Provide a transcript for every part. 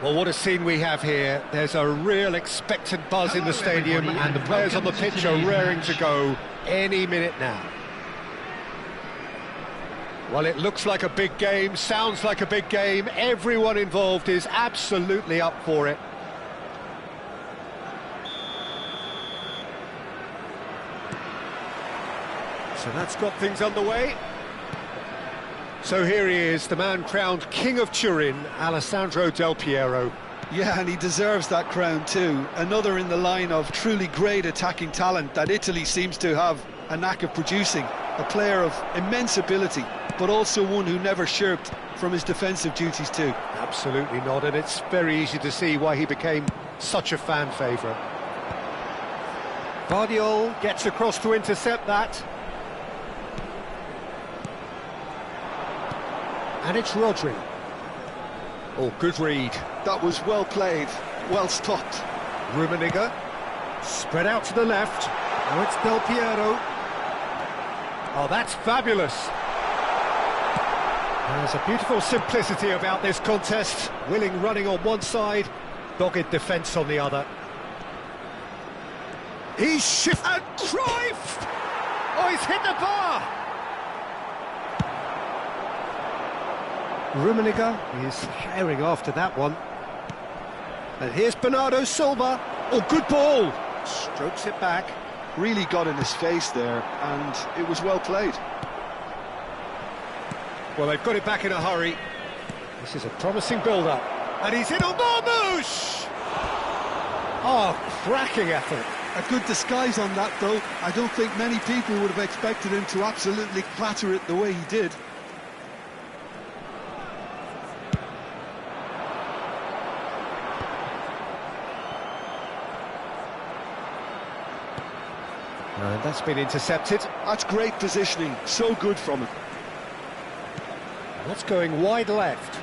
Well, what a scene we have here. There's a real expectant buzz in the stadium, and the players on the pitch are raring to go any minute now. Well, it looks like a big game, sounds like a big game. Everyone involved is absolutely up for it. So that's got things underway. So here he is, the man crowned King of Turin, Alessandro Del Piero. Yeah, and he deserves that crown too. Another in the line of truly great attacking talent that Italy seems to have a knack of producing. A player of immense ability, but also one who never shirked from his defensive duties too. Absolutely not, and it's very easy to see why he became such a fan favourite. Guardiola gets across to intercept that. And it's Rodri. Oh, good read. That was well played, well stopped. Rummenigge, spread out to the left. Now it's Del Piero. Oh, that's fabulous. There's a beautiful simplicity about this contest. Willing running on one side, dogged defence on the other. He's shifted. And Cruyff! Oh, he's hit the bar! Rummenigge is herring after that one. And here's Bernardo Silva. Oh, good ball! Strokes it back. Really got in his face there, and it was well played. Well, they've got it back in a hurry. This is a promising build-up. And he's in on Marmoush! Oh, cracking effort. A good disguise on that, though. I don't think many people would have expected him to absolutely clatter it the way he did. And that's been intercepted. That's great positioning, so good from him. That's going wide left.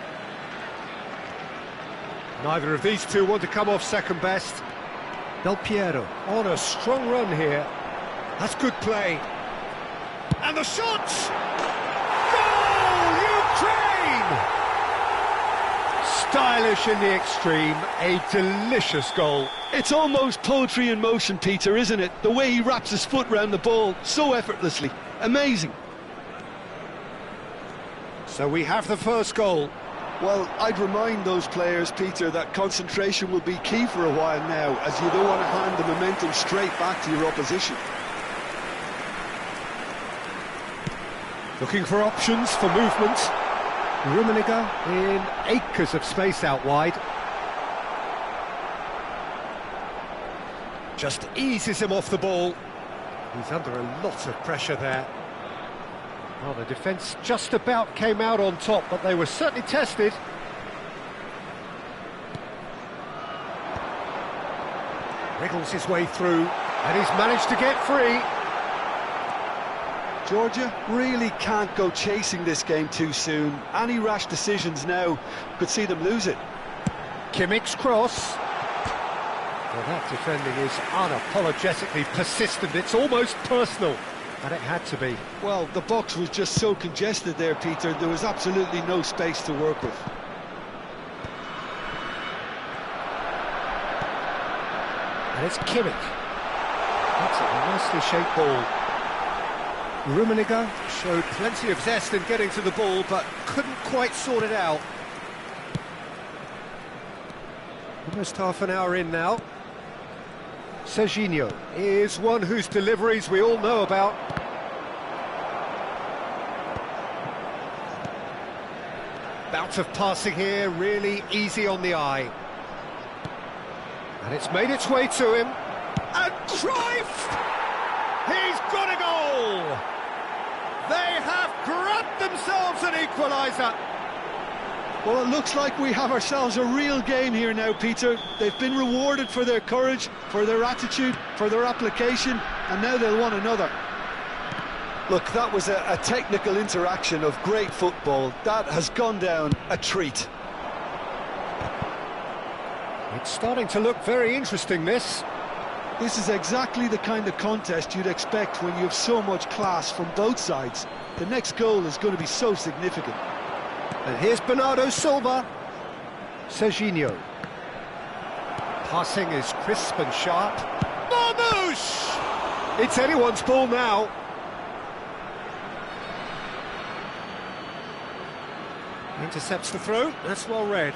Neither of these two want to come off second best. Del Piero on a strong run here. That's good play. And the shot! Goal, Ukraine! Stylish in the extreme, a delicious goal. It's almost poetry in motion, Peter, isn't it? The way he wraps his foot round the ball so effortlessly. Amazing. So we have the first goal. Well, I'd remind those players, Peter, that concentration will be key for a while now, as you don't want to hand the momentum straight back to your opposition. Looking for options for movement. Rummenigge in acres of space out wide. Just eases him off the ball. He's under a lot of pressure there. Well, the defence just about came out on top, but they were certainly tested. Wriggles his way through, and he's managed to get free. Georgia really can't go chasing this game too soon. Any rash decisions now could see them lose it. Kimmich's cross. Well, that defending is unapologetically persistent. It's almost personal, and it had to be. Well, the box was just so congested there, Peter. There was absolutely no space to work with. And it's Kimmich. That's a nicely shaped ball. Rummenigge showed plenty of zest in getting to the ball, but couldn't quite sort it out. Almost half an hour in now. Serginho is one whose deliveries we all know about. Bout of passing here, really easy on the eye. And it's made its way to him. And Cruyff! He's got a goal! They have grabbed themselves an equaliser. Well, it looks like we have ourselves a real game here now, Peter. They've been rewarded for their courage, for their attitude, for their application, and now they'll want another. Look, that was a technical interaction of great football. That has gone down a treat. It's starting to look very interesting, this. This is exactly the kind of contest you'd expect when you have so much class from both sides. The next goal is going to be so significant. And here's Bernardo Silva. Serginho Passing is crisp and sharp. Marmoush! It's anyone's ball now. Intercepts the throw. That's well read.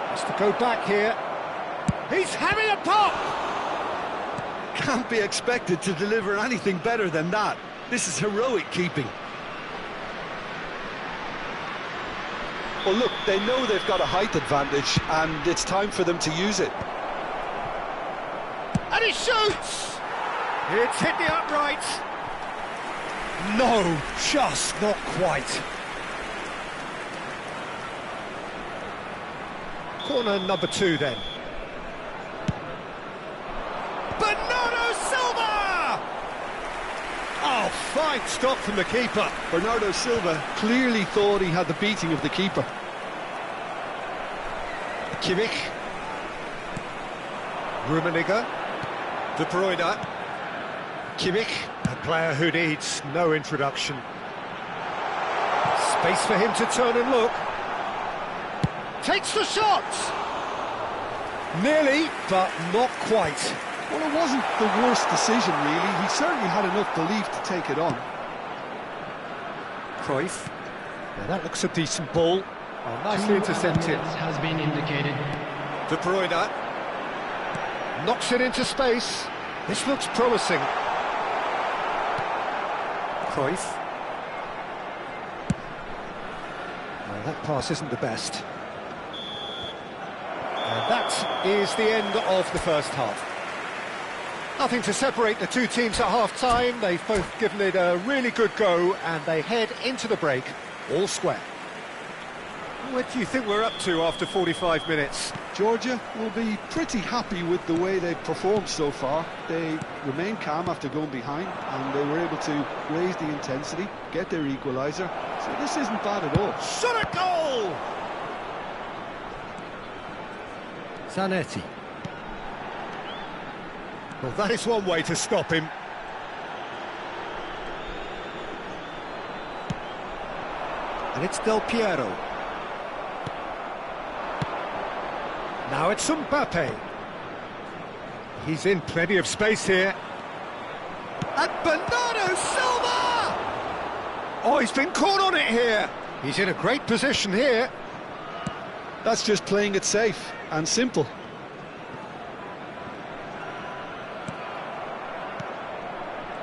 Has to go back here. He's having a pop! Can't be expected to deliver anything better than that. This is heroic keeping. Well, look, they know they've got a height advantage, and it's time for them to use it. And he shoots! It's hit the upright. No, just not quite. Corner number 2 then. Bernardo Silva! Oh, fine stop from the keeper. Bernardo Silva clearly thought he had the beating of the keeper. Kimmich. Rummenigge. De Bruyne. Kimmich, a player who needs no introduction. Space for him to turn and look. Takes the shot! Nearly, but not quite. Well, it wasn't the worst decision, really. He certainly had enough belief to take it on. Cruyff. Now that looks a decent ball. Oh, nicely intercepted. Has been indicated. De Bruyne. Knocks it into space. This looks promising. Cruyff. Well, that pass isn't the best. And that is the end of the first half. Nothing to separate the two teams at half-time. They've both given it a really good go, and they head into the break all square. What do you think we're up to after 45 minutes? Georgia will be pretty happy with the way they've performed so far. They remain calm after going behind, and they were able to raise the intensity, get their equaliser. So this isn't bad at all. Shot a goal! Zanetti. Well, that is one way to stop him. And it's Del Piero. Now it's Mbappe. He's in plenty of space here. And Bernardo Silva! Oh, he's been caught on it here. He's in a great position here. That's just playing it safe and simple.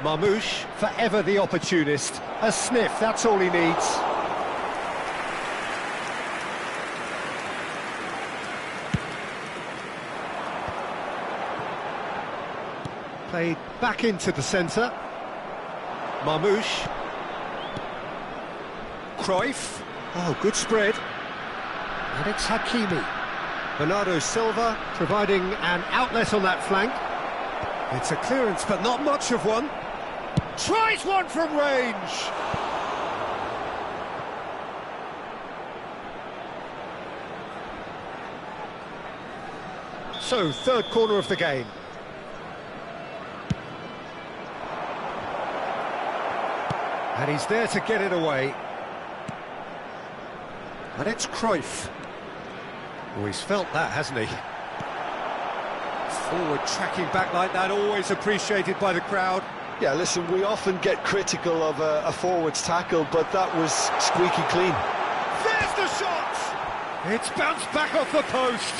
Marmoush, forever the opportunist. A sniff, that's all he needs. Played back into the centre. Marmoush. Cruyff. Oh, good spread. And it's Hakimi. Bernardo Silva providing an outlet on that flank. It's a clearance, but not much of one. Tries one from range. So, third corner of the game. And he's there to get it away. And it's Cruyff. Oh, he's felt that, hasn't he? Forward tracking back like that, always appreciated by the crowd. Yeah, listen, we often get critical of a forward's tackle, but that was squeaky clean. There's the shot! It's bounced back off the post.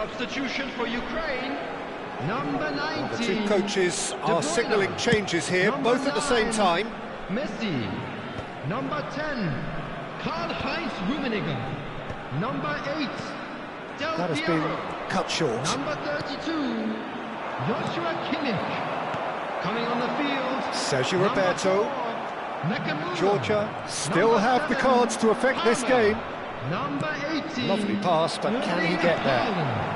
Substitution for Ukraine, number 19. The two coaches are signalling changes here, both at the same time. Messi, number 10, Karl-Heinz Rummenigge, number 8, Del That has Piero, been cut short. number 32, Joshua Kimmich, coming on the field, Sergio number Roberto. 4, Nakamura, Georgia still number have the 7, cards to affect this Palmer, game. number 18, Lovely pass, but can he get there? Haaland,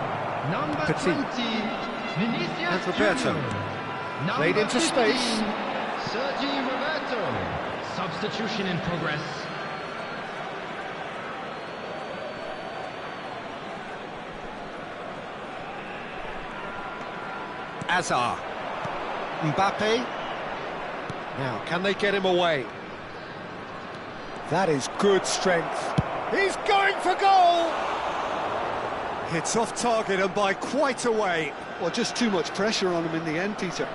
number Petit. 20, Vinicius And Roberto. Junior, Played number into 15, space. Sergi Roberto. Substitution in progress. Azar. Mbappe. Now, can they get him away? That is good strength. He's going for goal! It's off target and by quite a way. Well, just too much pressure on him in the end, Peter.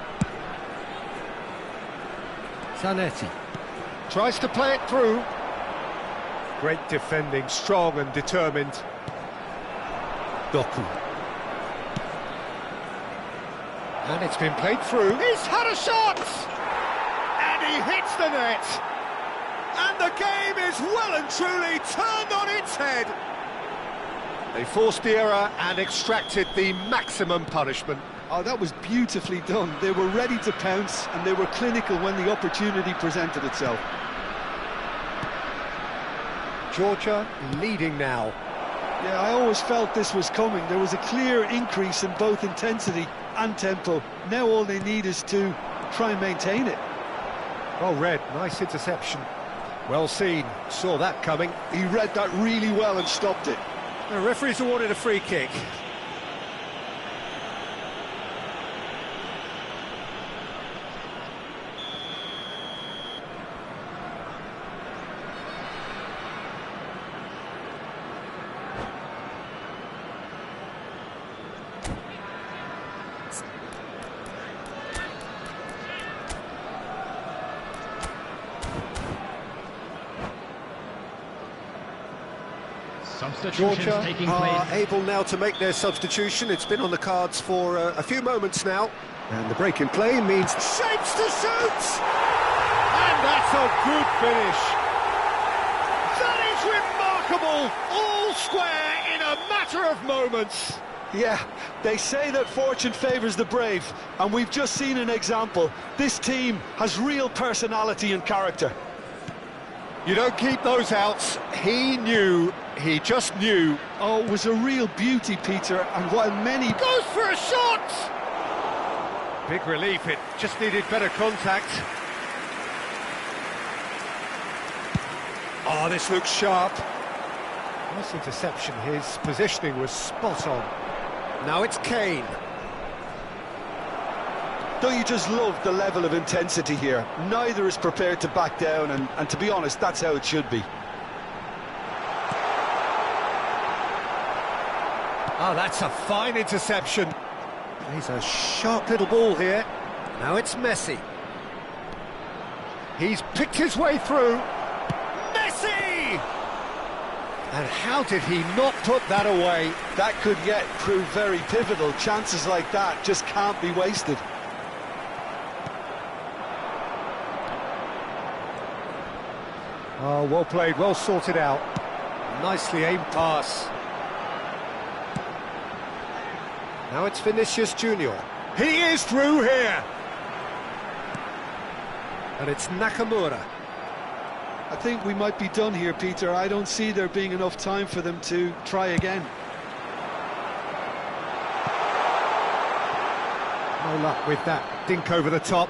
Zanetti. Tries to play it through. Great defending, strong and determined. Doku. And it's been played through. He's had a shot! And he hits the net! And the game is well and truly turned on its head. They forced the error and extracted the maximum punishment. Oh, that was beautifully done. They were ready to pounce, and they were clinical when the opportunity presented itself. Georgia leading now. Yeah, I always felt this was coming. There was a clear increase in both intensity and tempo. Now all they need is to try and maintain it. Well read, nice interception. Well seen, saw that coming. He read that really well and stopped it. The referee's awarded a free kick. Georgia taking are place. able now to make their substitution. It's been on the cards for a few moments now. And the break in play means shapes to shoot! And that's a good finish. That is remarkable! All square in a matter of moments. Yeah, they say that fortune favours the brave, and we've just seen an example. This team has real personality and character. You don't keep those outs. He knew, he just knew. Oh, it was a real beauty, Peter, and while many... Goes for a shot! Big relief, it just needed better contact. Oh, this looks sharp. Nice interception, his positioning was spot on. Now it's Kane. Don't you just love the level of intensity here? Neither is prepared to back down, and to be honest, that's how it should be. Oh, that's a fine interception. He's a sharp little ball here. Now it's Messi. He's picked his way through. Messi! And how did he not put that away? That could yet prove very pivotal. Chances like that just can't be wasted. Oh, well played, well sorted out. Nicely aimed pass. Now it's Vinicius Junior. He is through here. And it's Nakamura. I think we might be done here, Peter. I don't see there being enough time for them to try again. No luck with that dink over the top.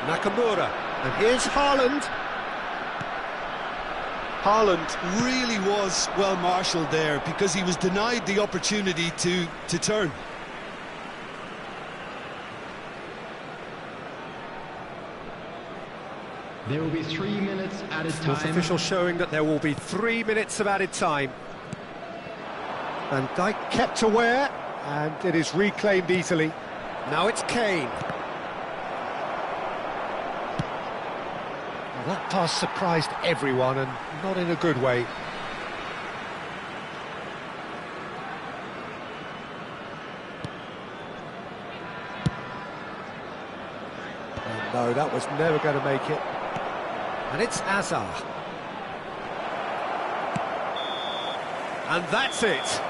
Nakamura, and here's Haaland. Haaland really was well marshalled there because he was denied the opportunity to turn. There will be 3 minutes added Fourth time. official showing that there will be 3 minutes of added time. Van Dijk kept aware, and it is reclaimed easily. Now it's Kane. That pass surprised everyone, and not in a good way. And no, that was never going to make it. And it's Azar. And that's it.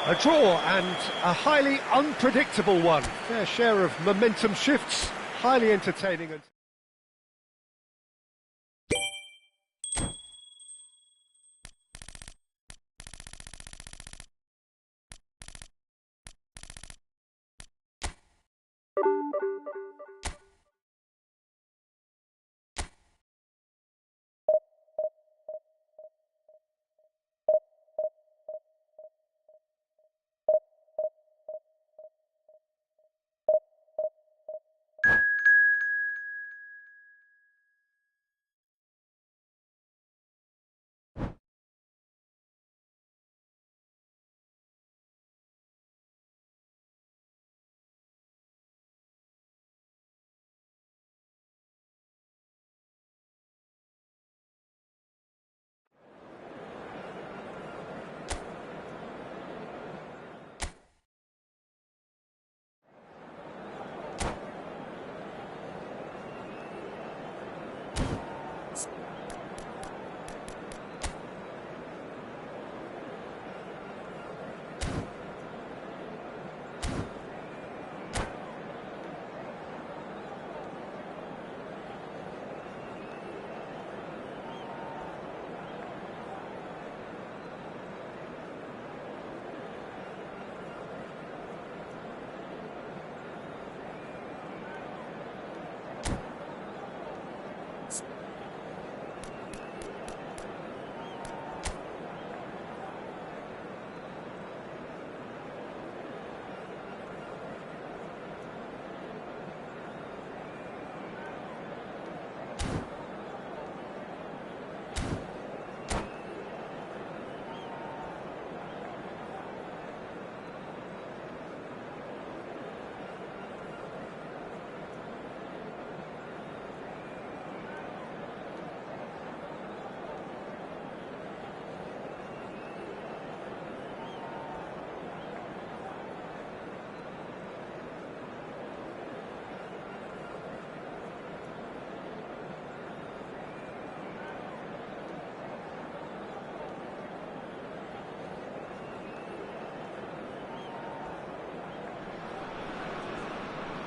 A draw, and a highly unpredictable one. Fair share of momentum shifts, highly entertaining.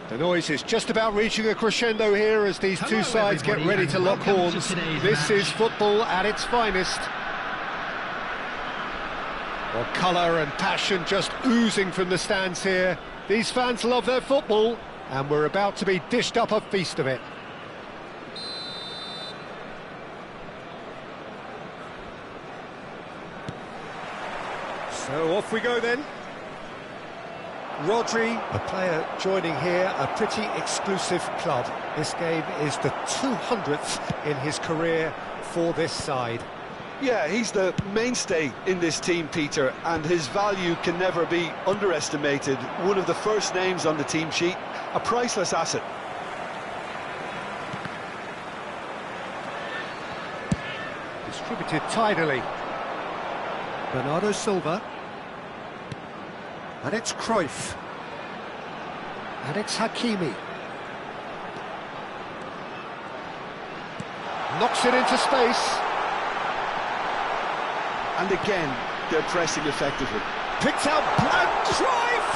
The noise is just about reaching a crescendo here as these two sides get ready to lock horns. This is football at its finest. Well, colour and passion just oozing from the stands here. These fans love their football, and we're about to be dished up a feast of it. So off we go then. Rodri, a player joining here, a pretty exclusive club. This game is the 200th in his career for this side. Yeah, he's the mainstay in this team, Peter, and his value can never be underestimated. One of the first names on the team sheet, a priceless asset. Distributed tidily. Bernardo Silva. And it's Cruyff. And it's Hakimi. Knocks it into space. And again, they're pressing effectively. Picked out and Cruyff!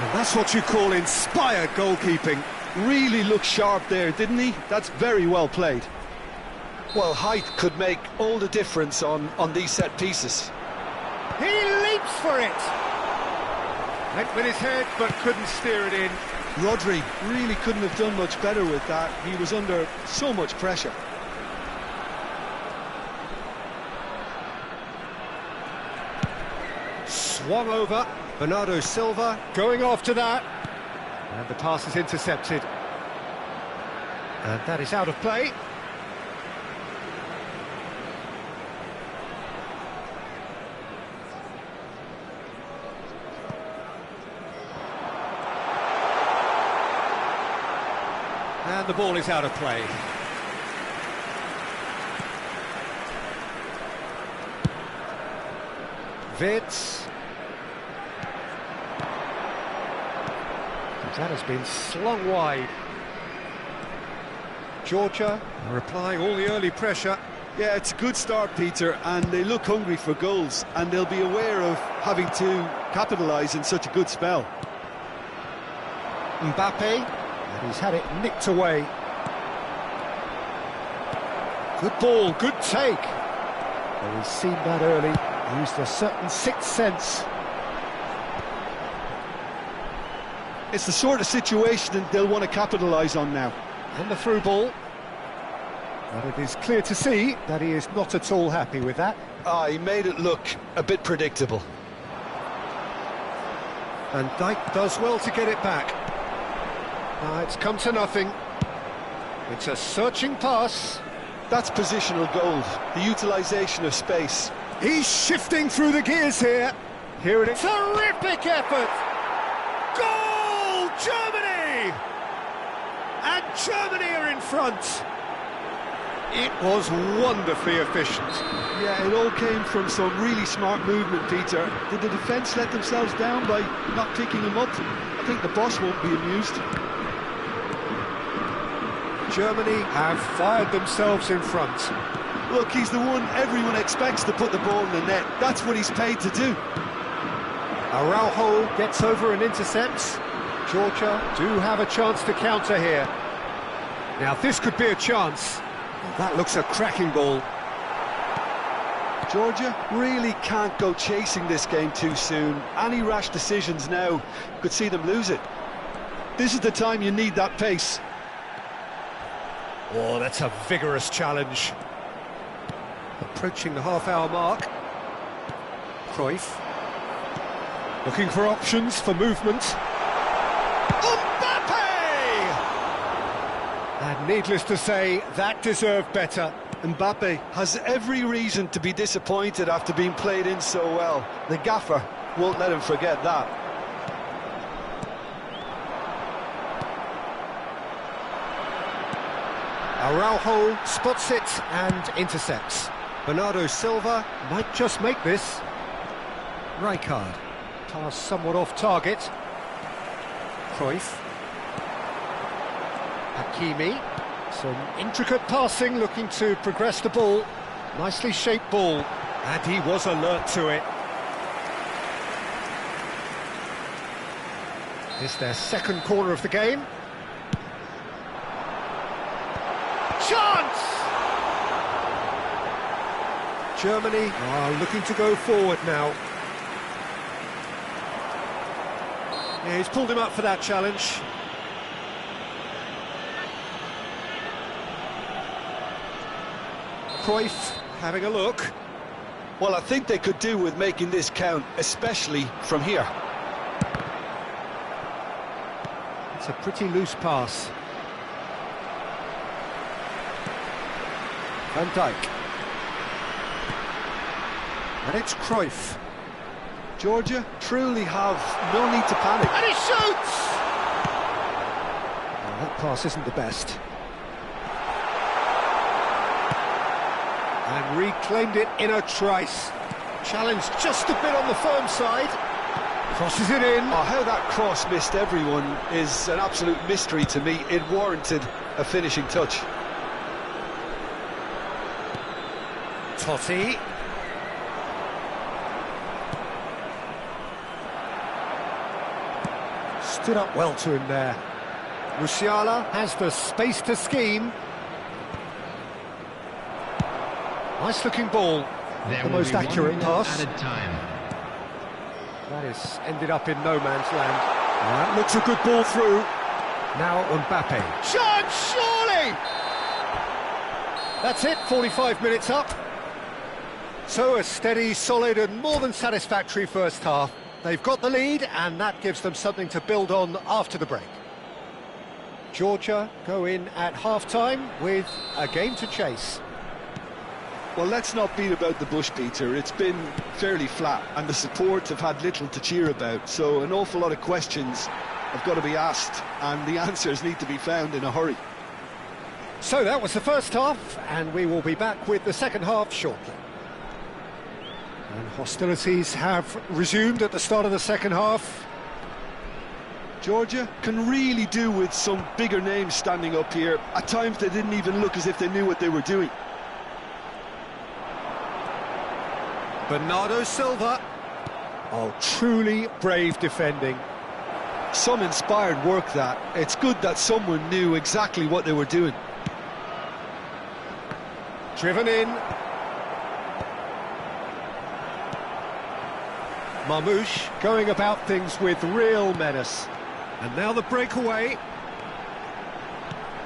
And that's what you call inspired goalkeeping. Really looked sharp there, didn't he? That's very well played. Well, height could make all the difference on these set pieces. He leaps for it! Went with his head, but couldn't steer it in. Rodri really couldn't have done much better with that. He was under so much pressure. Swung over. Bernardo Silva going after that. And the pass is intercepted. And that is out of play. And And the ball is out of play. Vitz. That has been slung wide. Georgia are applying all the early pressure. Yeah, it's a good start, Peter, and they look hungry for goals, and they'll be aware of having to capitalise in such a good spell. Mbappe, and he's had it nicked away. Good ball, good take. Well, he's seen that early, used a certain sixth sense. It's the sort of situation that they'll want to capitalise on now. And the through ball. But it is clear to see that he is not at all happy with that. He made it look a bit predictable. And Dijk does well to get it back. It's come to nothing. It's a searching pass. That's positional gold, the utilisation of space. He's shifting through the gears here. Here it is. Terrific effort! Goal! Germany! And Germany are in front. It was wonderfully efficient. Yeah, it all came from some really smart movement, Peter. Did the defence let themselves down by not picking him up? I think the boss won't be amused. Germany have fired themselves in front. Look, he's the one everyone expects to put the ball in the net. That's what he's paid to do. Araujo gets over and intercepts. Georgia do have a chance to counter here. Now this could be a chance. That looks a cracking ball. Georgia really can't go chasing this game too soon. Any rash decisions now could see them lose it. This is the time you need that pace. Oh, that's a vigorous challenge. Approaching the half-hour mark. Cruyff. Looking for options for movement. Mbappe! And needless to say, that deserved better. Mbappe has every reason to be disappointed after being played in so well. The gaffer won't let him forget that. Araujo spots it and intercepts. Bernardo Silva might just make this. Rijkaard. Pass somewhat off target. Cruyff. Hakimi. Some intricate passing, looking to progress the ball. Nicely shaped ball. And he was alert to it. It's their second corner of the game. Chance! Germany are looking to go forward now. Yeah, he's pulled him up for that challenge. Cruyff having a look. Well, I think they could do with making this count, especially from here. It's a pretty loose pass. Van Dijk. And it's Cruyff. Georgia truly have no need to panic. And he shoots! Well, that pass isn't the best. And reclaimed it in a trice. Challenge just a bit on the firm side. Crosses it in. Oh, how that cross missed everyone is an absolute mystery to me. It warranted a finishing touch. Totti. Stood up well to him there. Musiala has the space to scheme. Nice looking ball. There The will most be 1 accurate minute pass. added time. That is ended up in no man's land. That looks a good ball through. Now Mbappe. Chance, surely! That's it, 45 minutes up. So a steady, solid and more than satisfactory first half. They've got the lead and that gives them something to build on after the break. Georgia go in at half-time with a game to chase. Well, let's not beat about the bush, Peter. It's been fairly flat and the support have had little to cheer about, so an awful lot of questions have got to be asked and the answers need to be found in a hurry. So that was the first half, and we will be back with the second half shortly. And hostilities have resumed at the start of the second half. Georgia can really do with some bigger names standing up here. At times they didn't even look as if they knew what they were doing. Bernardo Silva. Oh, truly brave defending. Some inspired work that. It's good that someone knew exactly what they were doing. Driven in. Marmouche going about things with real menace. And now the breakaway.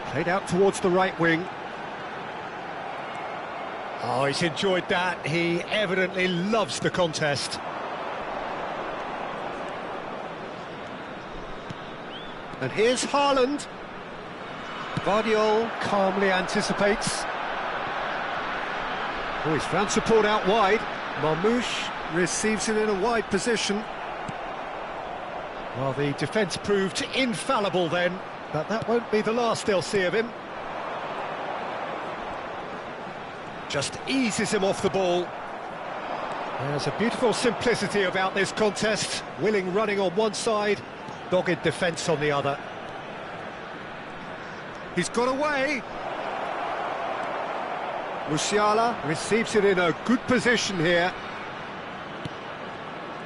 Played out towards the right wing. Oh, he's enjoyed that. He evidently loves the contest. And here's Haaland. Guardiola calmly anticipates. Oh, he's found support out wide. Marmouche receives it in a wide position. Well, the defence proved infallible then, but that won't be the last they'll see of him. Just eases him off the ball. There's a beautiful simplicity about this contest. Willing running on one side, dogged defence on the other. He's got away. Musiala receives it in a good position here.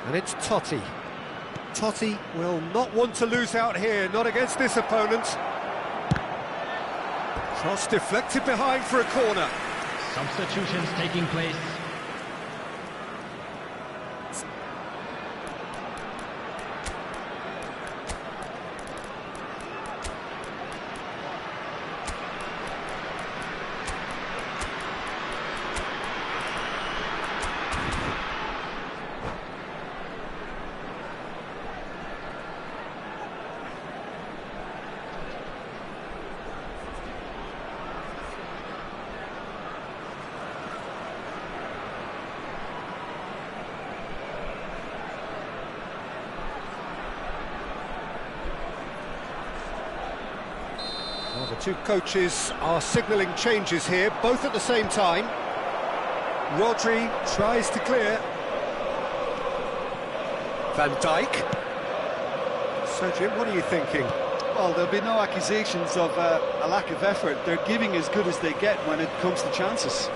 And it's Totti. Totti will not want to lose out here, not against this opponent. Cross deflected behind for a corner. Substitutions taking place. Well, the two coaches are signalling changes here, both at the same time. Rodri tries to clear. Van Dijk. So, Jim, what are you thinking? Well, there'll be no accusations of a lack of effort. They're giving as good as they get when it comes to chances.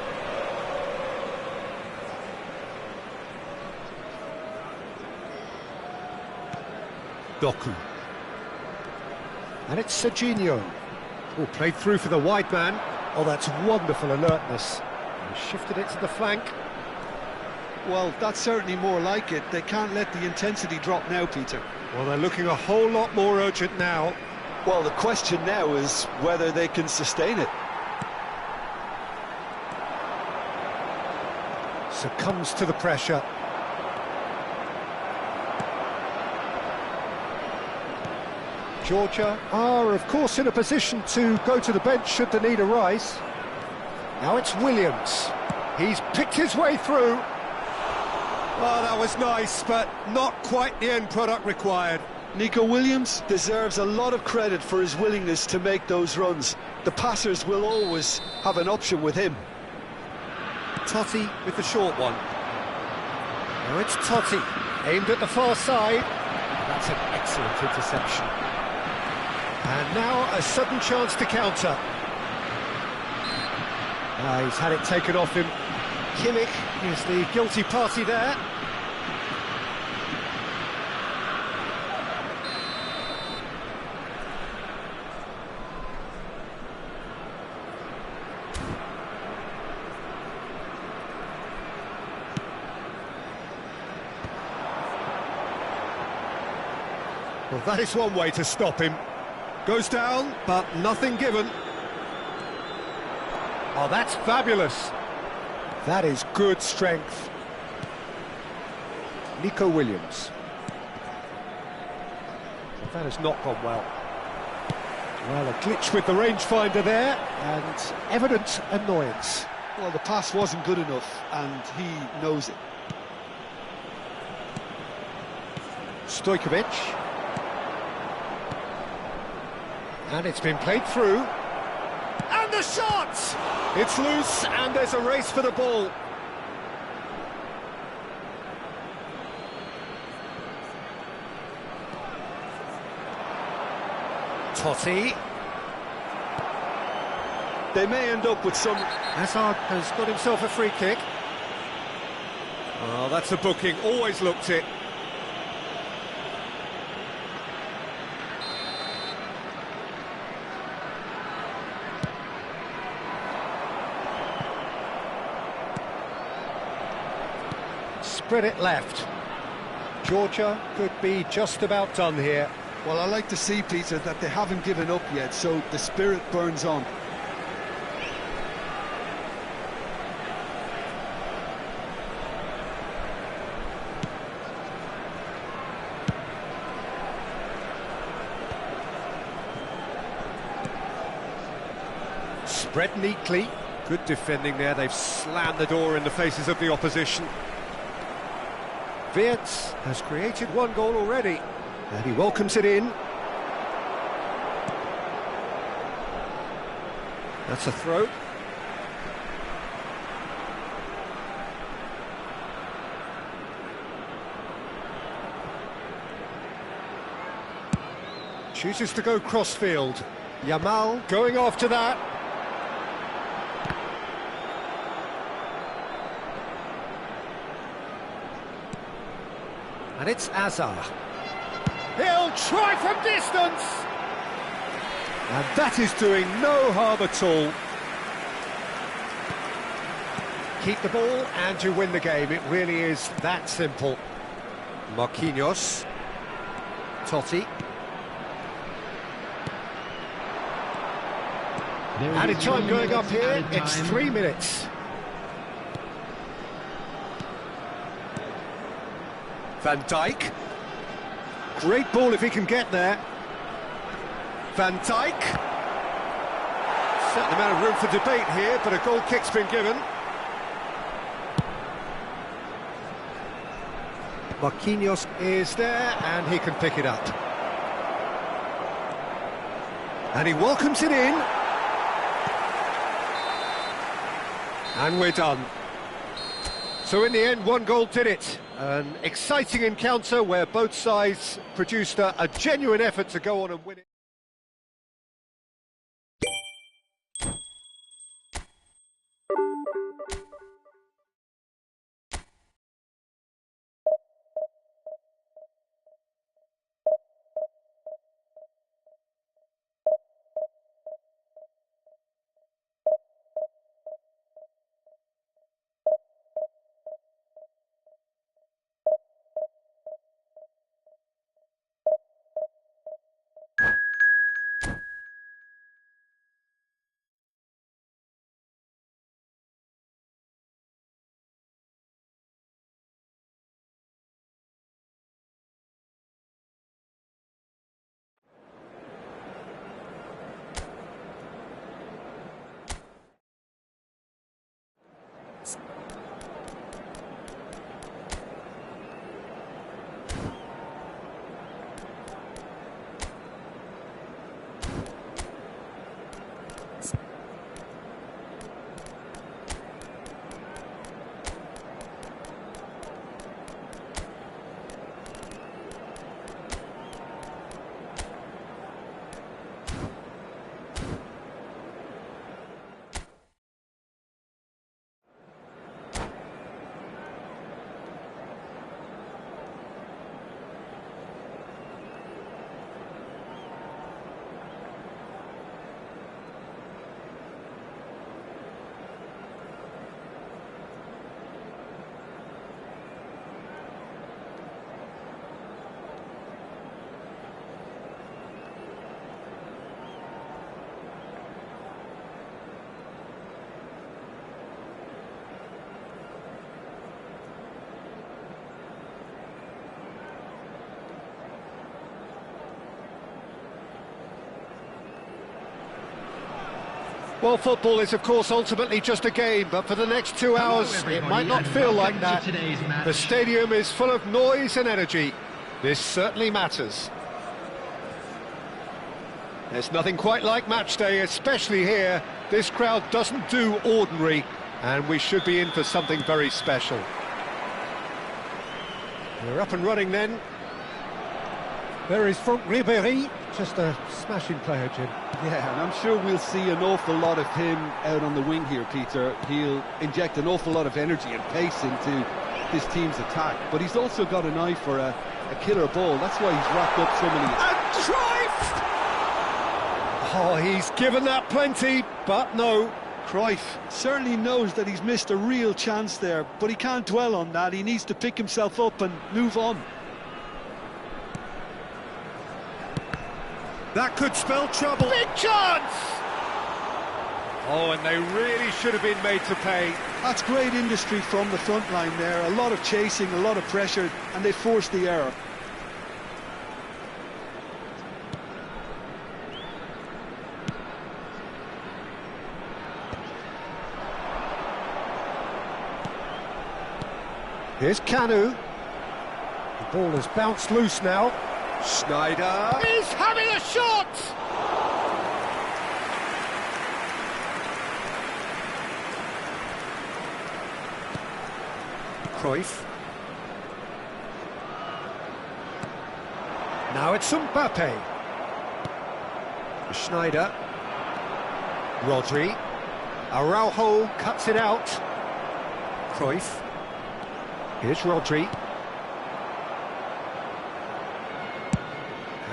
Doku. And it's Serginho. Oh, played through for the wide man. Oh, that's wonderful alertness. He shifted it to the flank. Well, that's certainly more like it. They can't let the intensity drop now, Peter. Well, they're looking a whole lot more urgent now. Well, the question now is whether they can sustain it. Succumbs to the pressure. Georgia are, of course, in a position to go to the bench should the need arise. Now it's Williams. He's picked his way through. Oh, that was nice, but not quite the end product required. Nico Williams deserves a lot of credit for his willingness to make those runs. The passers will always have an option with him. Totti with the short one. Now it's Totti, aimed at the far side. That's an excellent interception. And now a sudden chance to counter. He's had it taken off him. Kimmich is the guilty party there. Well, that is one way to stop him. Goes down, but nothing given. Oh, that's fabulous. That is good strength. Nico Williams. That has not gone well. Well, a glitch with the rangefinder there, and evident annoyance. Well, the pass wasn't good enough, and he knows it. Stojkovic. And it's been played through. And And the shot! It's loose, and there's a race for the ball. Totti. They may end up with some... Hazard has got himself a free kick. Oh, that's a booking, always looked it. Spread it left. Georgia could be just about done here. Well, I like to see, Peter, that they haven't given up yet, so the spirit burns on. Spread neatly. Good defending there. They've slammed the door in the faces of the opposition. Wirtz has created one goal already, and he welcomes it in. That's a throw. Chooses to go crossfield. Yamal going after that. And it's Hazard. He'll try from distance! And that is doing no harm at all. Keep the ball and you win the game. It really is that simple. Marquinhos. Totti. Added time going up here. It's 3 minutes. Van Dijk. Great ball if he can get there. Van Dijk. Certain amount of room for debate here, but a goal kick's been given. Marquinhos is there, and he can pick it up. And he welcomes it in. And we're done. So in the end, one goal did it. An exciting encounter where both sides produced a genuine effort to go on and win it. Well, football is, of course, ultimately just a game, but for the next 2 hours, it might not feel like that. The stadium is full of noise and energy. This certainly matters. There's nothing quite like match day, especially here, This crowd doesn't do ordinary, and we should be in for something very special. We're up and running then. There is Franck Ribéry, just a smashing player, Jim. Yeah, and I'm sure we'll see an awful lot of him out on the wing here, Peter. He'll inject an awful lot of energy and pace into this team's attack, but he's also got an eye for a killer ball. That's why he's racked up so many... And Cruyff! Oh, he's given that plenty, but no. Cruyff certainly knows that he's missed a real chance there, but he can't dwell on that. He needs to pick himself up and move on. That could spell trouble. Big chance! Oh, and they really should have been made to pay. That's great industry from the front line there. A lot of chasing, a lot of pressure, and they forced the error. Here's Kanu. The ball has bounced loose now. Schneider is having a shot! Cruyff. Now it's Mbappe. Schneider. Rodri. Araujo cuts it out. Cruyff. Here's Rodri.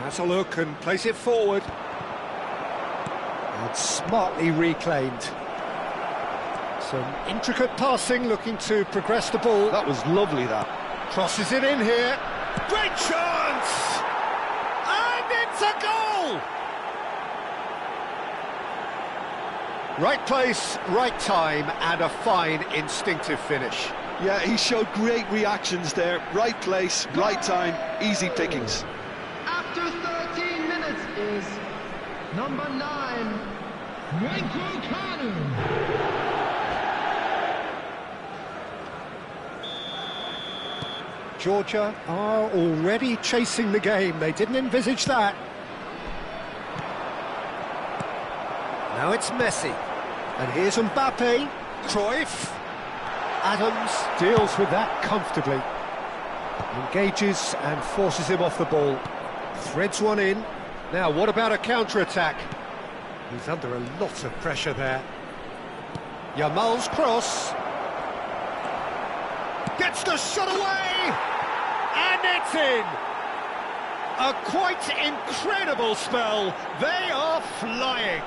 Has a look and plays it forward. And smartly reclaimed. Some intricate passing, looking to progress the ball. That was lovely, that. Crosses it in here. Great chance! And it's a goal! Right place, right time, and a fine instinctive finish. Yeah, he showed great reactions there. Right place, right time, easy pickings. After 13 minutes is number 9, Wenko Kanu. Georgia are already chasing the game. They didn't envisage that. Now it's Messi. And here's Mbappe. Cruyff. Adams deals with that comfortably. Engages and forces him off the ball. Threads one in. Now, what about a counter-attack? He's under a lot of pressure there. Yamal's cross. Gets the shot away! And it's in! A quite incredible spell. They are flying.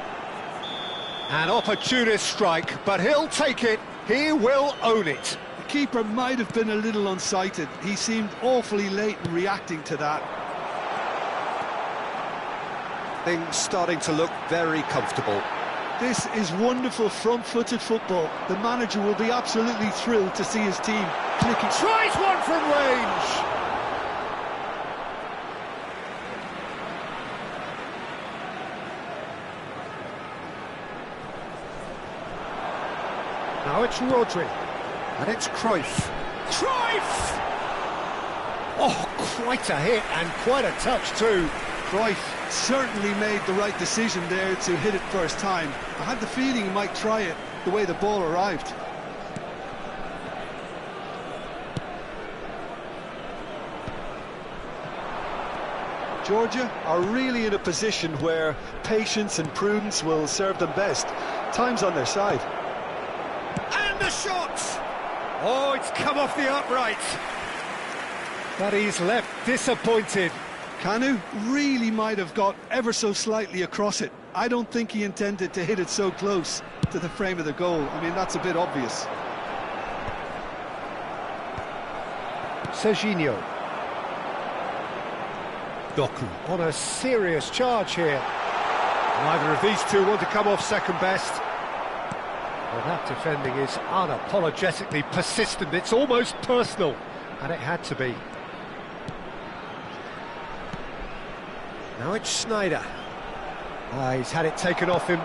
An opportunist strike, but he'll take it. He will own it. The keeper might have been a little unsighted. He seemed awfully late in reacting to that. Things starting to look very comfortable. This is wonderful front-footed football. The manager will be absolutely thrilled to see his team clicking. Tries one from range! Now it's Rodri, and it's Cruyff. Cruyff! Oh, quite a hit, and quite a touch too. Cruyff certainly made the right decision there to hit it first time. I had the feeling he might try it the way the ball arrived. Georgia are really in a position where patience and prudence will serve them best. Time's on their side. And the shot! Oh, it's come off the upright. But he's left disappointed. Kanu really might have got ever so slightly across it. I don't think he intended to hit it so close to the frame of the goal. I mean, that's a bit obvious. Serginho. Doku on a serious charge here. Neither of these two want to come off second best. Well, that defending is unapologetically persistent. It's almost personal, and it had to be. Now it's Schneider. He's had it taken off him.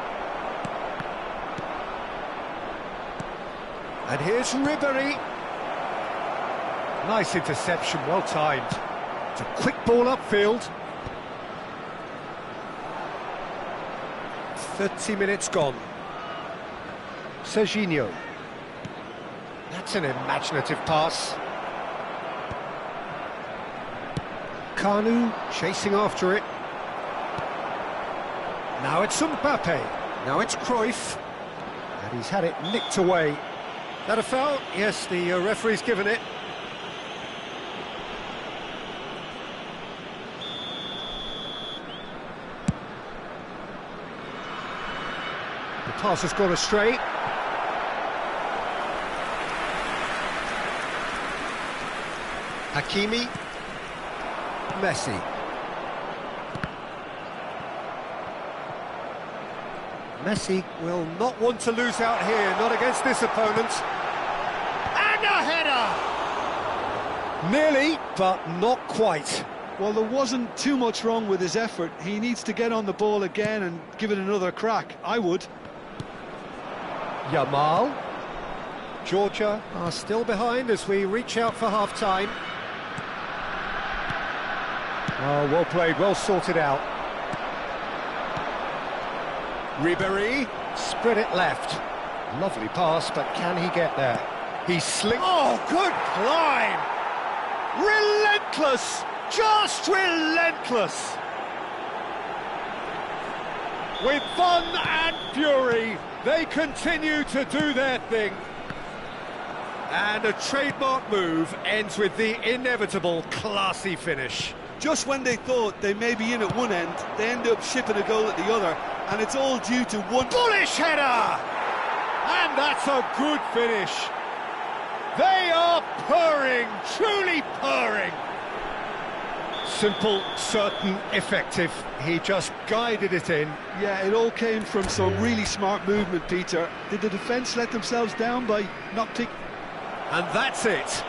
And here's Ribéry. Nice interception, well timed. It's a quick ball upfield. 30 minutes gone. Serginho. That's an imaginative pass. Kanu chasing after it. Now it's Mbappe. Now it's Cruyff. And he's had it nicked away. That a foul? Yes, the referee's given it. The pass has gone astray. Hakimi. Messi. Messi will not want to lose out here, not against this opponent. And a header! Nearly, but not quite. Well, there wasn't too much wrong with his effort. He needs to get on the ball again and give it another crack. I would. Yamal. Georgia are still behind as we reach out for half-time. Oh, well played, well sorted out. Ribéry, spread it left. Lovely pass, but can he get there? He's slick. Oh, good climb! Relentless! Just relentless! With fun and fury, they continue to do their thing. And a trademark move ends with the inevitable classy finish. Just when they thought they may be in at one end, they end up shipping a goal at the other, and it's all due to one bullish header! And that's a good finish. They are purring, truly purring. Simple, certain, effective. He just guided it in. Yeah, it all came from some really smart movement, Peter. Did the defence let themselves down by not picking? And that's it.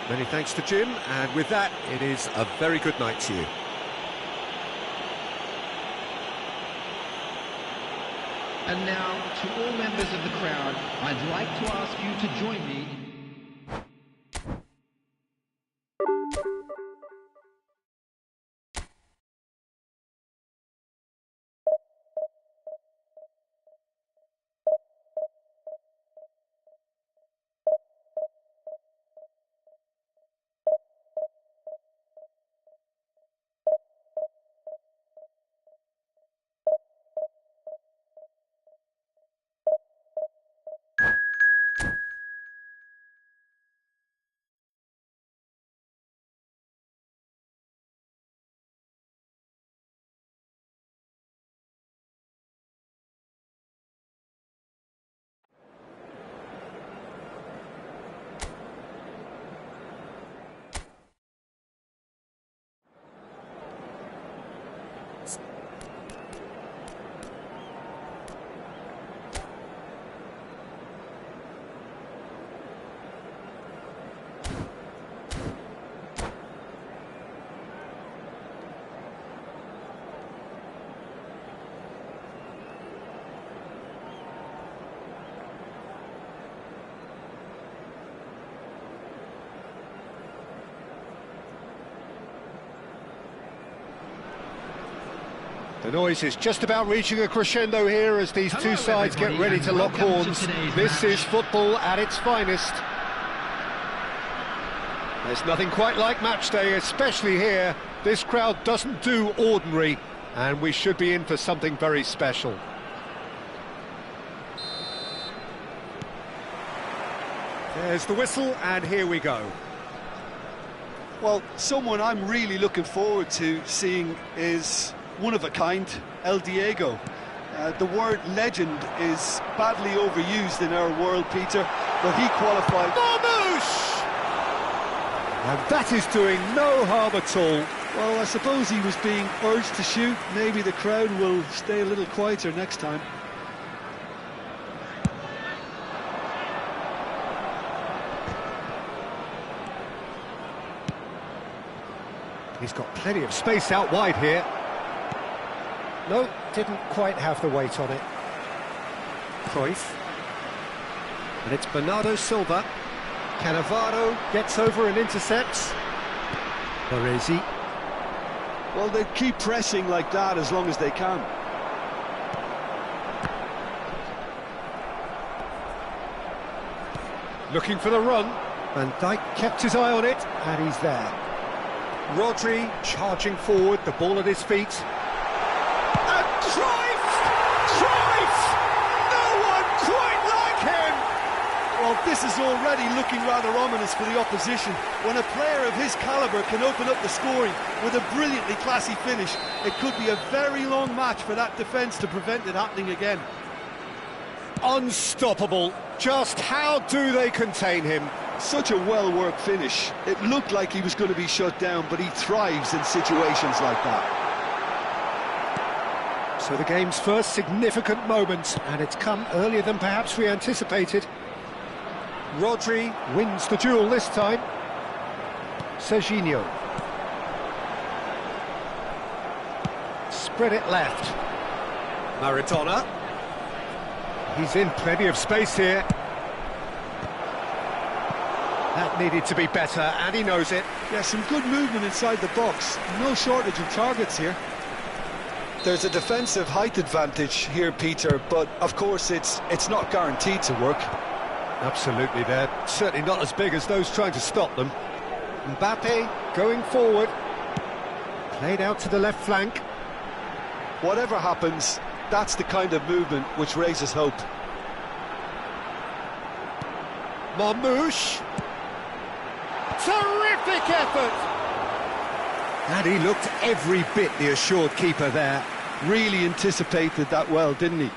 Many thanks to Jim, and with that, it is a very good night to you. And now, to all members of the crowd, I'd like to ask you to join me. The noise is just about reaching a crescendo here as these two sides get ready to lock horns. This is football at its finest. There's nothing quite like match day, especially here. This crowd doesn't do ordinary, and we should be in for something very special. There's the whistle, and here we go. Well, someone I'm really looking forward to seeing is one of a kind, El Diego. The word legend is badly overused in our world, Peter, but he qualified. Marmouche! And that is doing no harm at all. Well, I suppose he was being urged to shoot. Maybe the crowd will stay a little quieter next time. He's got plenty of space out wide here. No, didn't quite have the weight on it. Cruyff. And it's Bernardo Silva. Cannavaro gets over and intercepts. Baresi. Well, they keep pressing like that as long as they can. Looking for the run. Van Dijk kept his eye on it, and he's there. Rodri charging forward, the ball at his feet. And Cruyff! Cruyff! No one quite like him! Well, this is already looking rather ominous for the opposition. When a player of his calibre can open up the scoring with a brilliantly classy finish, it could be a very long match for that defence to prevent it happening again. Unstoppable. Just how do they contain him? Such a well-worked finish. It looked like he was going to be shut down, but he thrives in situations like that. So the game's first significant moment, and it's come earlier than perhaps we anticipated. Rodri wins the duel this time. Serginho. Spread it left. Maradona. He's in plenty of space here. That needed to be better, and he knows it. Yeah, some good movement inside the box. No shortage of targets here. There's a defensive height advantage here, Peter, but of course it's not guaranteed to work. Absolutely, they're certainly not as big as those trying to stop them. Mbappe going forward. Played out to the left flank. Whatever happens, that's the kind of movement which raises hope. Marmouche. Terrific effort! And he looked every bit the assured keeper there. Really anticipated that well, didn't he?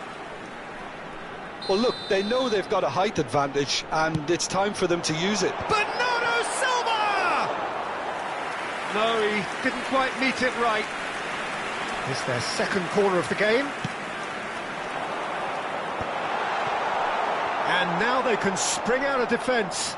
Well, look, they know they've got a height advantage, and it's time for them to use it. Bernardo Silva! No, he didn't quite meet it right. It's their second corner of the game. And now they can spring out of defence.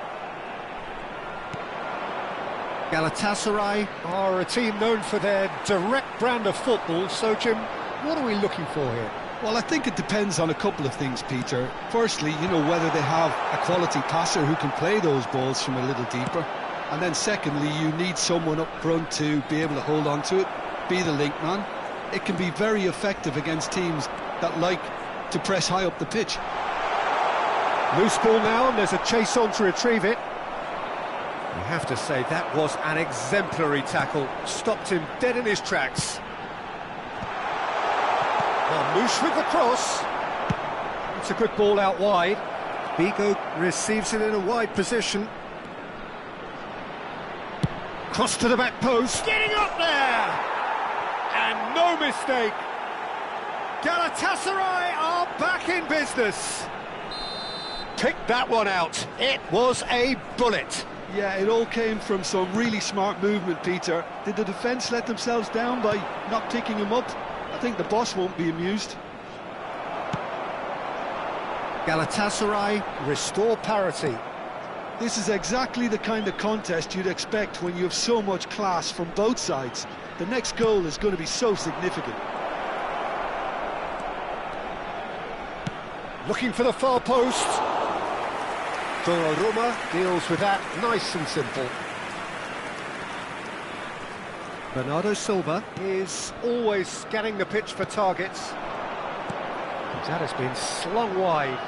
Galatasaray are a team known for their direct brand of football, so Jim, what are we looking for here? Well, I think it depends on a couple of things, Peter. Firstly, you know, whether they have a quality passer who can play those balls from a little deeper. And then secondly, you need someone up front to be able to hold on to it, be the link man. It can be very effective against teams that like to press high up the pitch. Loose ball now, and there's a chase on to retrieve it. You have to say that was an exemplary tackle. Stopped him dead in his tracks. Marmouche with the cross. It's a good ball out wide. Bigo receives it in a wide position. Cross to the back post. Getting up there! And no mistake. Galatasaray are back in business. Picked that one out. It was a bullet. Yeah, it all came from some really smart movement, Peter. Did the defence let themselves down by not picking him up? I think the boss won't be amused. Galatasaray restore parity. This is exactly the kind of contest you'd expect when you have so much class from both sides. The next goal is going to be so significant. Looking for the far post. Donnarumma deals with that nice and simple. Bernardo Silva is always scanning the pitch for targets. That has been slung wide.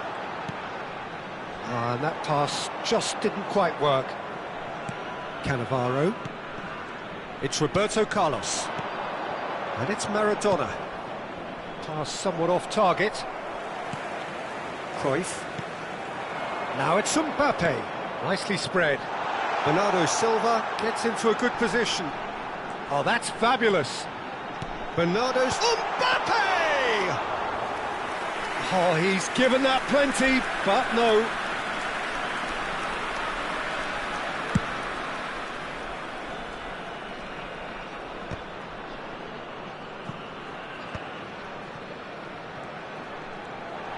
And that pass just didn't quite work. Cannavaro. It's Roberto Carlos. And it's Maradona. Pass somewhat off target. Cruyff. Now it's Mbappe. Nicely spread. Bernardo Silva gets into a good position. Oh, that's fabulous. Bernardo's Mbappe! Oh, he's given that plenty, but no.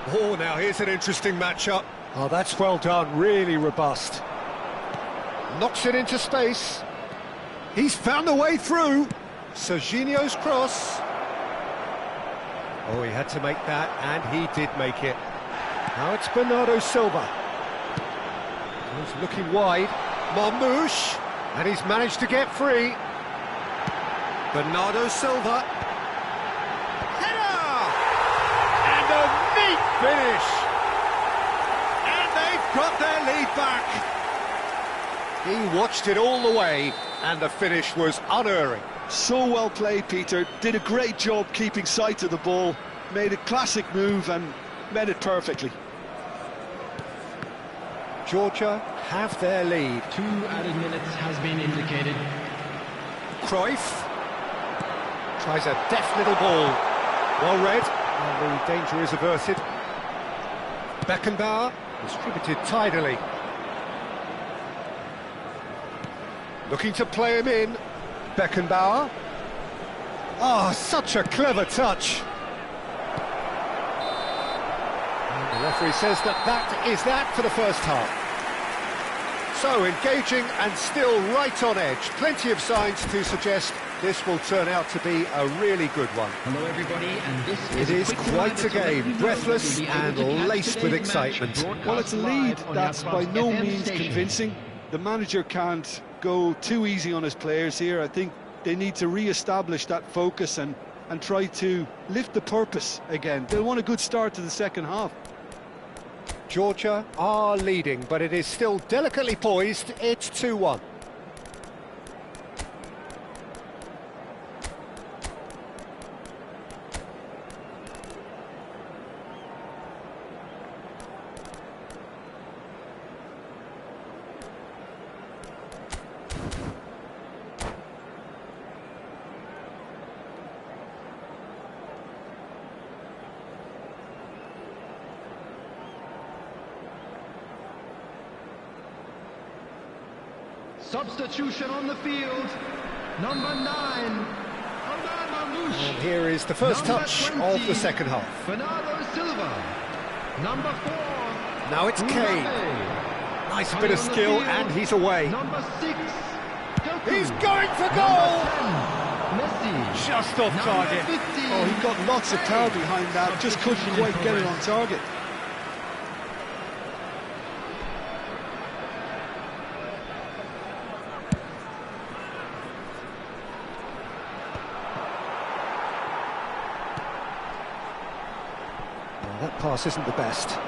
Oh, now here's an interesting matchup. Oh, that's well done, really robust. Knocks it into space. He's found a way through. Serginho's cross. Oh, he had to make that, and he did make it. Now it's Bernardo Silva. He's looking wide. Marmouche, and he's managed to get free. Bernardo Silva. Header! And a neat finish. And they've got their lead back. He watched it all the way, and the finish was unerring. So well played, Peter. Did a great job keeping sight of the ball, made a classic move and met it perfectly. Georgia have their lead. 2 added minutes has been indicated. Cruyff tries a deft little ball. Well read, and the danger is averted. Beckenbauer distributed tidily. Looking to play him in. Beckenbauer. Oh, such a clever touch. And the referee says that is that for the first half. So engaging and still right on edge. Plenty of signs to suggest this will turn out to be a really good one. Hello everybody, and this It is quite a game, breathless and laced with excitement. Well, it's a lead that's by no means convincing. The manager can't go too easy on his players here. I think they need to re-establish that focus and try to lift the purpose again. They'll want a good start to the second half. Georgia are leading, but it is still delicately poised. It's 2-1. Substitution on the field. Number 9. And here is the first touch of the second half. Bernardo Silva. Number 4. Now it's Kane. Nice bit of skill, and he's away. Number 6. He's going for goal! Messi. Just off target. 50. Oh, he got lots of power behind that, just couldn't quite get it on target. That pass isn't the best.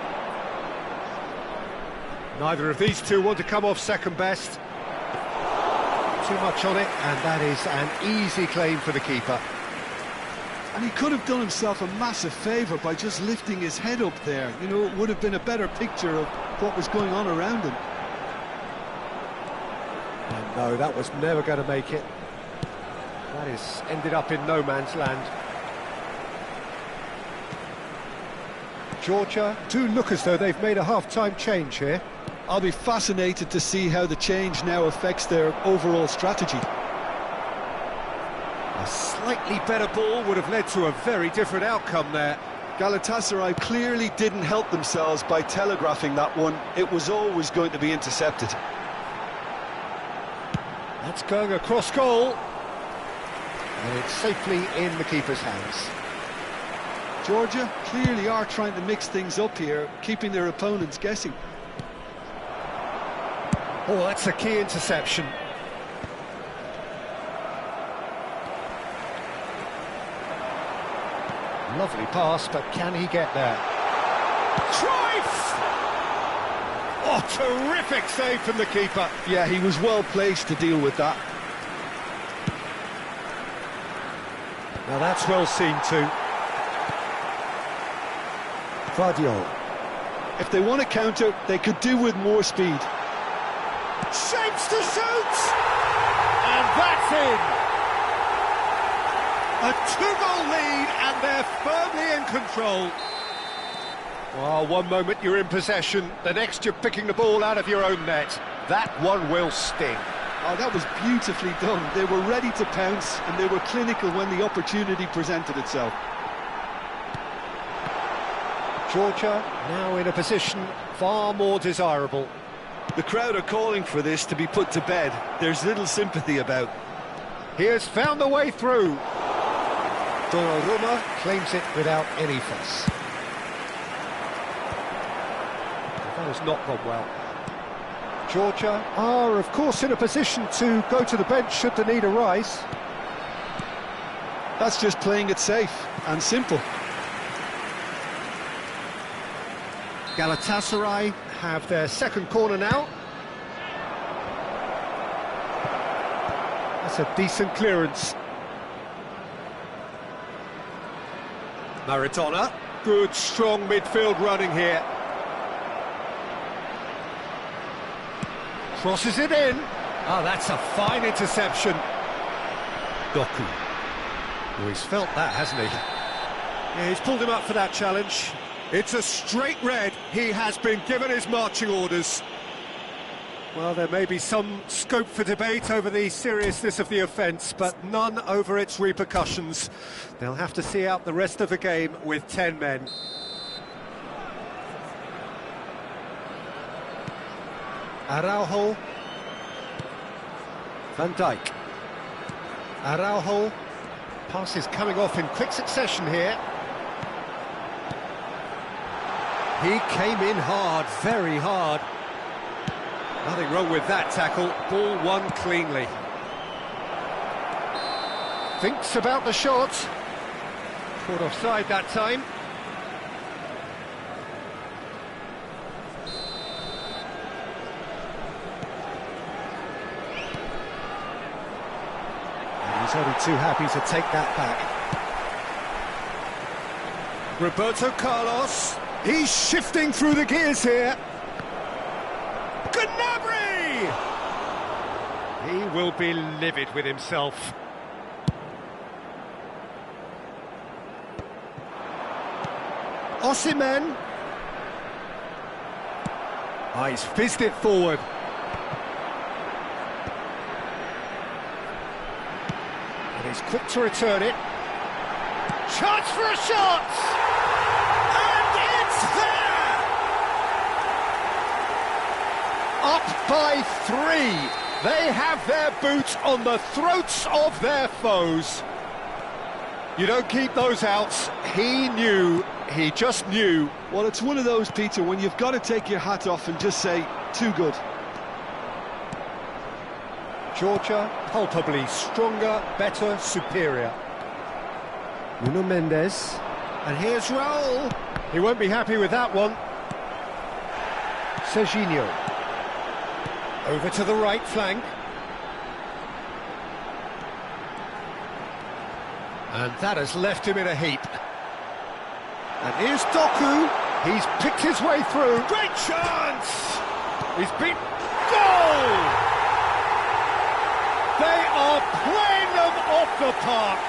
Neither of these two want to come off second best. Too much on it, and that is an easy claim for the keeper. And he could have done himself a massive favour by just lifting his head up there. You know, it would have been a better picture of what was going on around him. And no, that was never going to make it. That is ended up in no man's land. Georgia do look as though they've made a half-time change here. I'll be fascinated to see how the change now affects their overall strategy. A slightly better ball would have led to a very different outcome there. Galatasaray clearly didn't help themselves by telegraphing that one. It was always going to be intercepted. That's going across goal. And it's safely in the keeper's hands. Georgia clearly are trying to mix things up here, keeping their opponents guessing. Oh, that's a key interception. Lovely pass, but can he get there? Cruyff! Oh, terrific save from the keeper. Yeah, he was well placed to deal with that. Now that's well seen too. Guardiola. If they want to counter, they could do with more speed. Shapes to shoot! And that's in! A 2-goal lead, and they're firmly in control. Well, one moment you're in possession, the next you're picking the ball out of your own net. That one will sting. Oh, that was beautifully done. They were ready to pounce, and they were clinical when the opportunity presented itself. Georgia now in a position far more desirable. The crowd are calling for this to be put to bed. There's little sympathy about. He has found the way through. Donnarumma claims it without any fuss. That has not gone well. Georgia are, of course, in a position to go to the bench should the need arise. That's just playing it safe and simple. Galatasaray have their second corner now. That's a decent clearance. Maradona. Good, strong midfield running here. Crosses it in. Oh, that's a fine interception. Doku. Oh, he's felt that, hasn't he? Yeah, he's pulled him up for that challenge. It's a straight red. He has been given his marching orders. Well, there may be some scope for debate over the seriousness of the offence, but none over its repercussions. They'll have to see out the rest of the game with 10 men. Araujo. Van Dijk. Araujo. Passes coming off in quick succession here. He came in hard, very hard. Nothing wrong with that tackle. Ball won cleanly. Thinks about the shot. Caught offside that time. And he's only too happy to take that back. Roberto Carlos. He's shifting through the gears here. Gnabry! He will be livid with himself. Osimhen. Oh, he's fizzed it forward. And he's quick to return it. Chance for a shot! And it's there! Up by 3. They have their boot on the throats of their foes. You don't keep those outs. He knew, he just knew. Well, it's one of those, Peter, when you've got to take your hat off and just say, too good. Georgia, palpably stronger, better, superior. Nuno Mendes. And here's Raul. He won't be happy with that one. Serginho. Over to the right flank. And that has left him in a heap. And here's Doku. He's picked his way through. Great chance! He's beat. Goal! They are playing them off the park.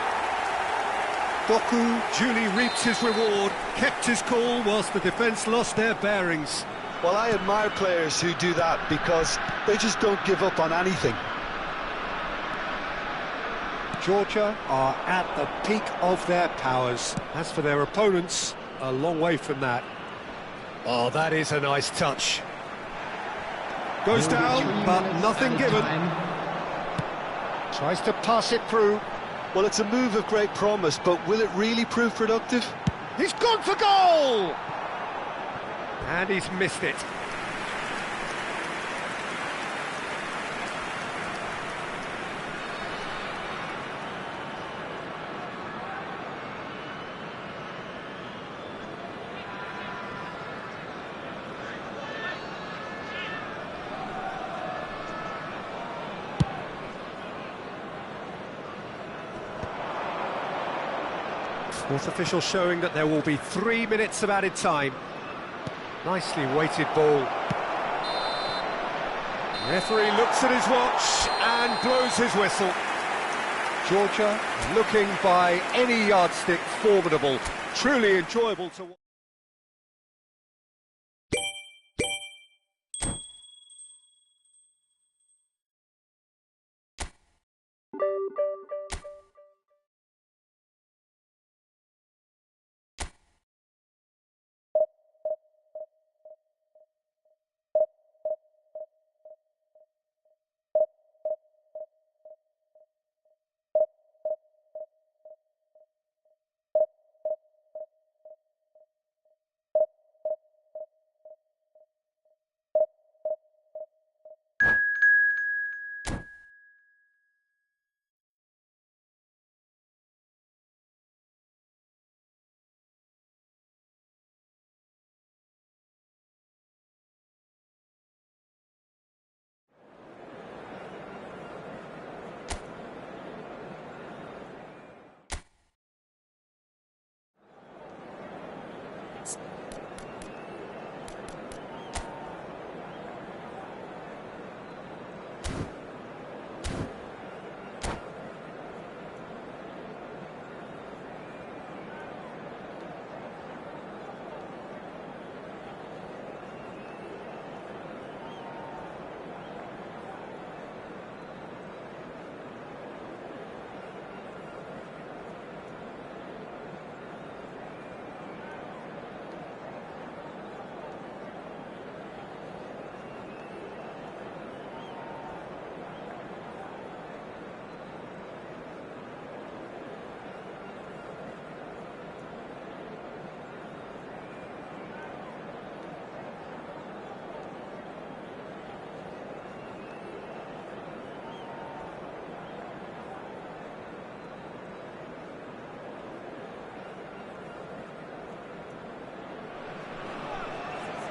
Doku duly reaps his reward, kept his cool whilst the defence lost their bearings. Well, I admire players who do that because they just don't give up on anything. Georgia are at the peak of their powers. As for their opponents, a long way from that. Oh, that is a nice touch. Goes down, but nothing given. Tries to pass it through. Well, it's a move of great promise, but will it really prove productive? He's gone for goal! And he's missed it. Fourth official showing that there will be 3 minutes of added time. Nicely weighted ball. Referee looks at his watch and blows his whistle. Georgia looking by any yardstick formidable. Truly enjoyable to watch.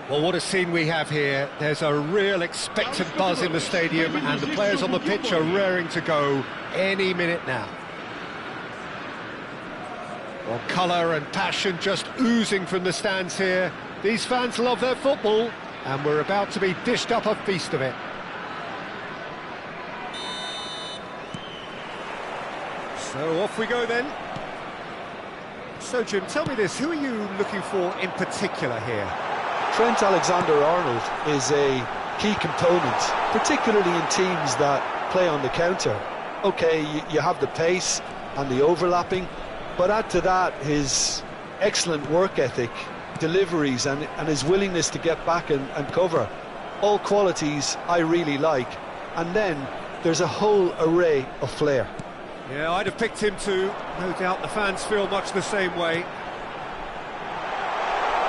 Well, what a scene we have here. There's a real expectant buzz in the stadium, and the players on the pitch are raring to go any minute now. Well, colour and passion just oozing from the stands here. These fans love their football, and we're about to be dished up a feast of it. So off we go then. So Jim, tell me this, who are you looking for in particular here? Trent Alexander-Arnold is a key component, particularly in teams that play on the counter. Okay, you have the pace and the overlapping, but add to that his excellent work ethic, deliveries and his willingness to get back and cover. All qualities I really like. And then there's a whole array of flair. Yeah, I'd have picked him too. No doubt the fans feel much the same way.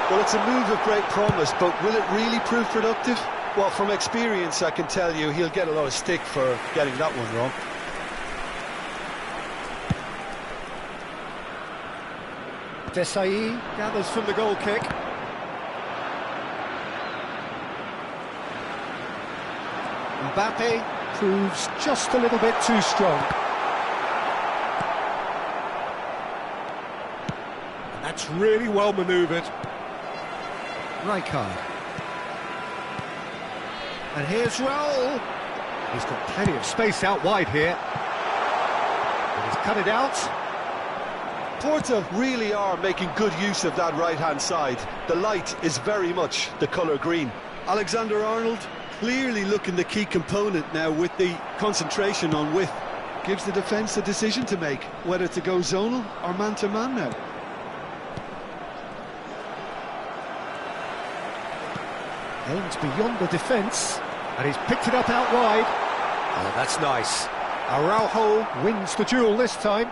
Well, it's a move of great promise, but will it really prove productive? Well, from experience, I can tell you he'll get a lot of stick for getting that one wrong. Desai gathers from the goal kick. Mbappe proves just a little bit too strong. And that's really well manoeuvred. Rijkaard. And here's Raul. He's got plenty of space out wide here. And he's cut it out. Porto really are making good use of that right-hand side. The light is very much the colour green. Alexander-Arnold clearly looking the key component now with the concentration on width. Gives the defence a decision to make, whether to go zonal or man-to-man now. Aims beyond the defence, and he's picked it up out wide. Oh, that's nice. Araujo wins the duel this time.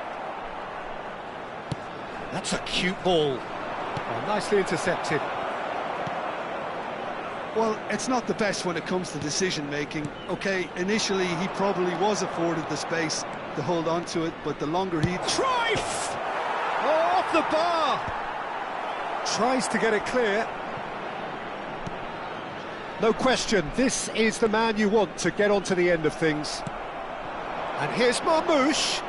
That's a cute ball. Oh, nicely intercepted. Well, it's not the best when it comes to decision-making. OK, initially he probably was afforded the space to hold on to it, but the longer he... Trife! Oh, off the bar! Tries to get it clear. No question, this is the man you want to get onto the end of things. And here's Marmoush.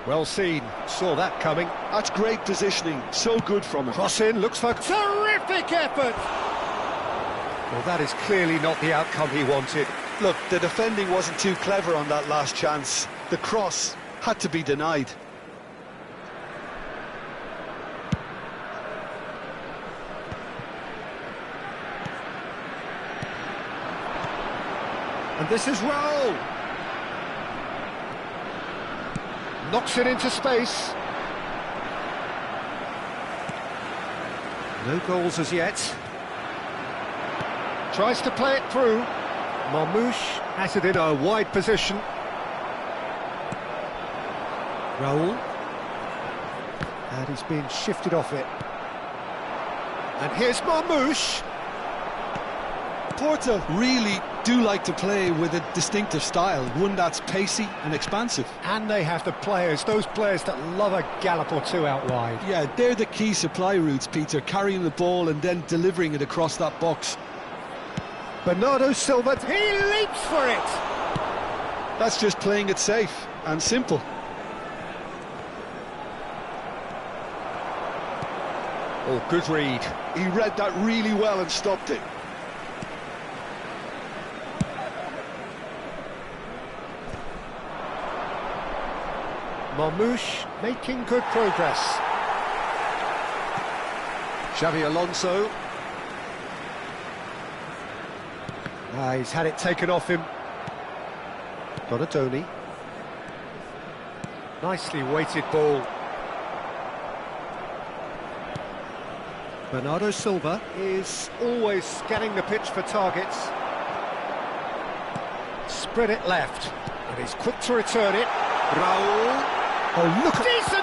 Well seen, saw that coming. That's great positioning, so good from him. Cross in, looks like terrific effort! Well, that is clearly not the outcome he wanted. Look, the defending wasn't too clever on that last chance. The cross had to be denied. And this is Raul. Knocks it into space. No goals as yet. Tries to play it through. Marmoush has it in a wide position. Raul. And he's being shifted off it. And here's Marmoush. Porto really do like to play with a distinctive style, one that's pacey and expansive. And they have the players, those players that love a gallop or two out wide. Yeah, they're the key supply routes, Peter, carrying the ball and then delivering it across that box. Bernardo Silva, he leaps for it! That's just playing it safe and simple. Oh, good read. He read that really well and stopped it. Marmoush making good progress. Xavi Alonso. He's had it taken off him. Donadoni. Nicely weighted ball. Bernardo Silva is always scanning the pitch for targets. Spread it left, and he's quick to return it. Raul. Oh, look at... Decent